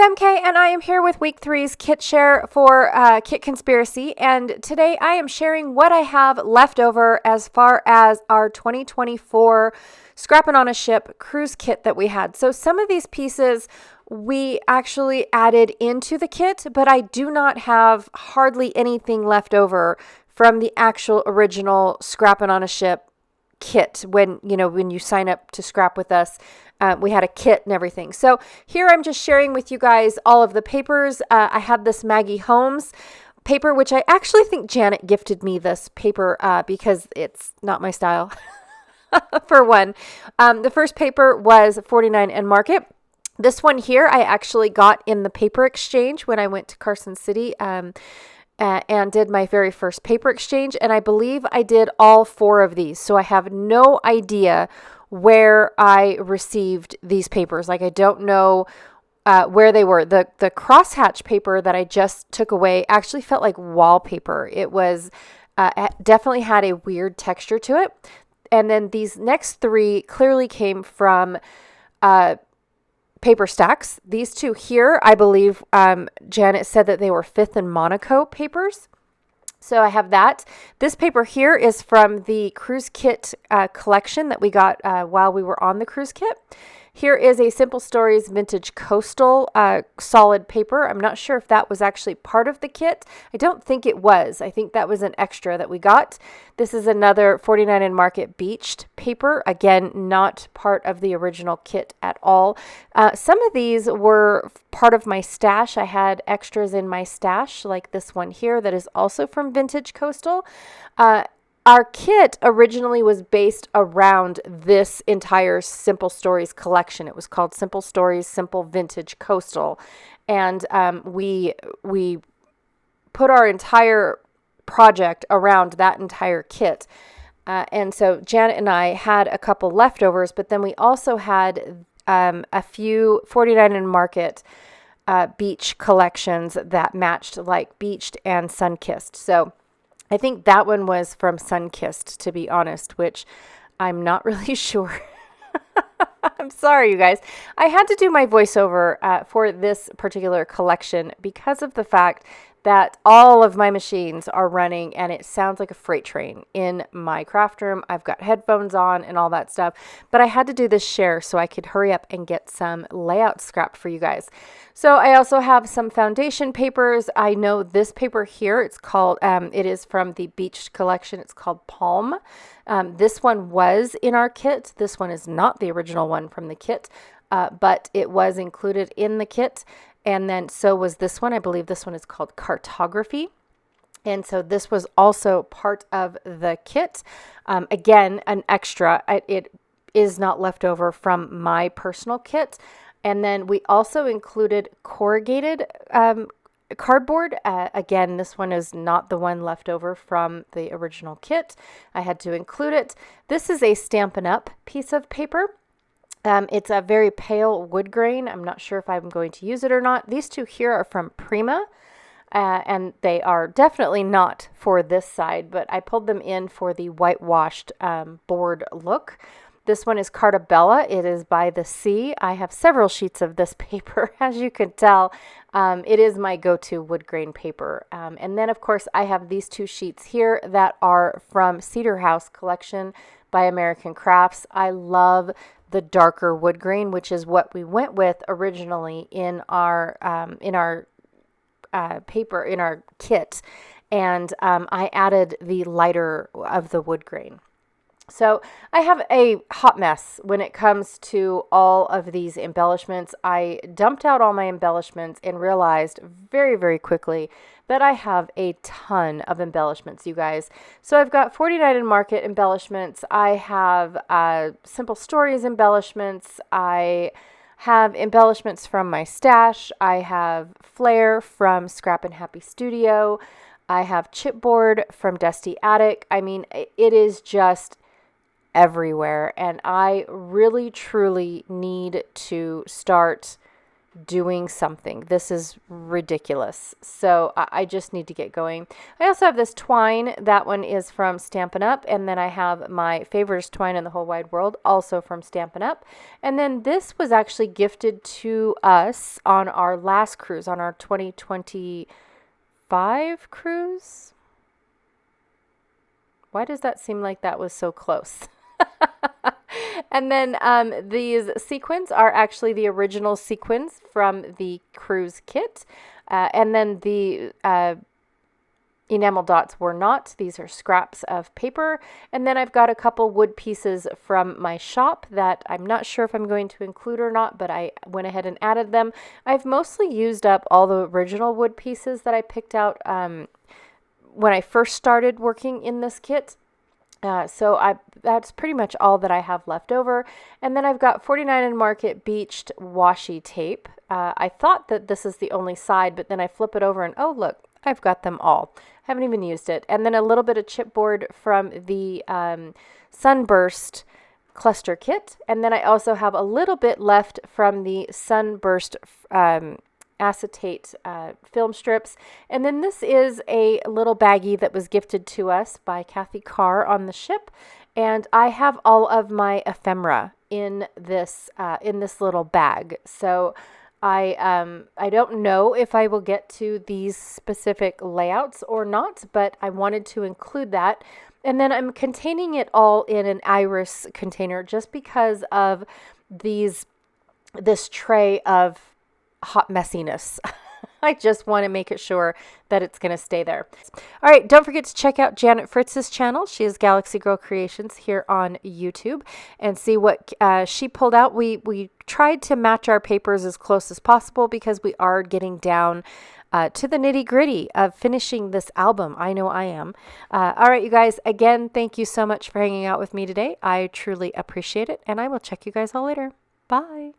MK, and I am here with week 3's kit share for Kit Conspiracy, and today I am sharing what I have left over as far as our 2024 Scrappin' on a Ship cruise kit that we had. So some of these pieces we actually added into the kit, but I do not have hardly anything left over from the actual original Scrappin' on a Ship kit. When you sign up to scrap with us, we had a kit and everything. So here I'm just sharing with you guys all of the papers. I had this Maggie Holmes paper, which I actually think Janet gifted me this paper because it's not my style. For one, the first paper was 49 and Market. This one here I actually got in the paper exchange when I went to Carson City and did my very first paper exchange. And I believe I did all 4 of these. So I have no idea where I received these papers. Like, I don't know where they were. The crosshatch paper that I just took away actually felt like wallpaper. It was definitely had a weird texture to it. And then these next 3 clearly came from paper stacks. These 2 here, I believe Janet said that they were 5th and Monaco papers. So I have that. This paper here is from the cruise kit collection that we got while we were on the cruise kit. Here is a Simple Stories Vintage Coastal solid paper. I'm not sure if that was actually part of the kit. I don't think it was. I think that was an extra that we got. This is another 49 and Market beached paper. Again, not part of the original kit at all. Some of these were part of my stash. I had extras in my stash, like this one here that is also from Vintage Coastal. Our kit originally was based around this entire Simple Stories collection. It was called Simple Stories, Simple Vintage Coastal. And we put our entire project around that entire kit. And so Janet and I had a couple leftovers, but then we also had a few 49 and Market beach collections that matched, like Beached and Sunkissed. So I think that one was from Sunkissed, to be honest, which I'm not really sure. I'm sorry, you guys. I had to do my voiceover for this particular collection because of the fact that all of my machines are running and it sounds like a freight train in my craft room. I've got headphones on and all that stuff, but I had to do this share so I could hurry up and get some layout scrap for you guys. So I also have some foundation papers. I know this paper here, it's called, it is from the Beach collection. It's called Palm. This one was in our kit. This one is not the original one from the kit, but it was included in the kit. And then so was this one. I believe this one is called Cartography. And so this was also part of the kit. Again, an extra. It is not left over from my personal kit. And then we also included corrugated cardboard. Again, this one is not the one left over from the original kit. I had to include it. This is a Stampin' Up! Piece of paper. It's a very pale wood grain. I'm not sure if I'm going to use it or not. These 2 here are from Prima, and they are definitely not for this side, but I pulled them in for the whitewashed board look. This one is Cartabella. It is by the sea. I have several sheets of this paper, as you can tell. It is my go-to wood grain paper. And then, of course, I have these 2 sheets here that are from Cedar House Collection by American Crafts. I love the darker wood grain, which is what we went with originally in our paper, in our kit. And I added the lighter of the wood grain. So I have a hot mess when it comes to all of these embellishments. I dumped out all my embellishments and realized very, very quickly that I have a ton of embellishments, you guys. So I've got 49 and Market embellishments. I have Simple Stories embellishments. I have embellishments from my stash. I have Flair from Scrappin' Happy Studio. I have chipboard from Dusty Attic. I mean, it is just everywhere, and I really truly need to start doing something. This is ridiculous. So I just need to get going. I also have this twine. That one is from Stampin' Up. And then I have my favorite twine in the whole wide world, also from Stampin' Up. And then this was actually gifted to us on our last cruise, on our 2025 cruise. Why does that seem like that was so close? And then these sequins are actually the original sequins from the cruise kit. And then the enamel dots were not. These are scraps of paper. And then I've got a couple wood pieces from my shop that I'm not sure if I'm going to include or not, but I went ahead and added them. I've mostly used up all the original wood pieces that I picked out when I first started working in this kit. So that's pretty much all that I have left over. And then I've got 49 & Market Beached washi tape. I thought that this is the only side, but then I flip it over and oh, look, I've got them all. Haven't even used it. And then a little bit of chipboard from the Sunburst cluster kit. And then I also have a little bit left from the Sunburst acetate film strips. And then this is a little baggie that was gifted to us by Kathy Carr on the ship. And I have all of my ephemera in this little bag. So I don't know if I will get to these specific layouts or not, but I wanted to include that. And then I'm containing it all in an iris container just because of this tray of hot messiness. I just want to make it sure that it's going to stay there. All right, don't forget to check out Janet Fritz's channel. She is Galaxy Girl Creations here on YouTube, and see what she pulled out. We tried to match our papers as close as possible because we are getting down to the nitty gritty of finishing this album. I know I am. All right, you guys, again, thank you so much for hanging out with me today. I truly appreciate it, and I will check you guys all later. Bye.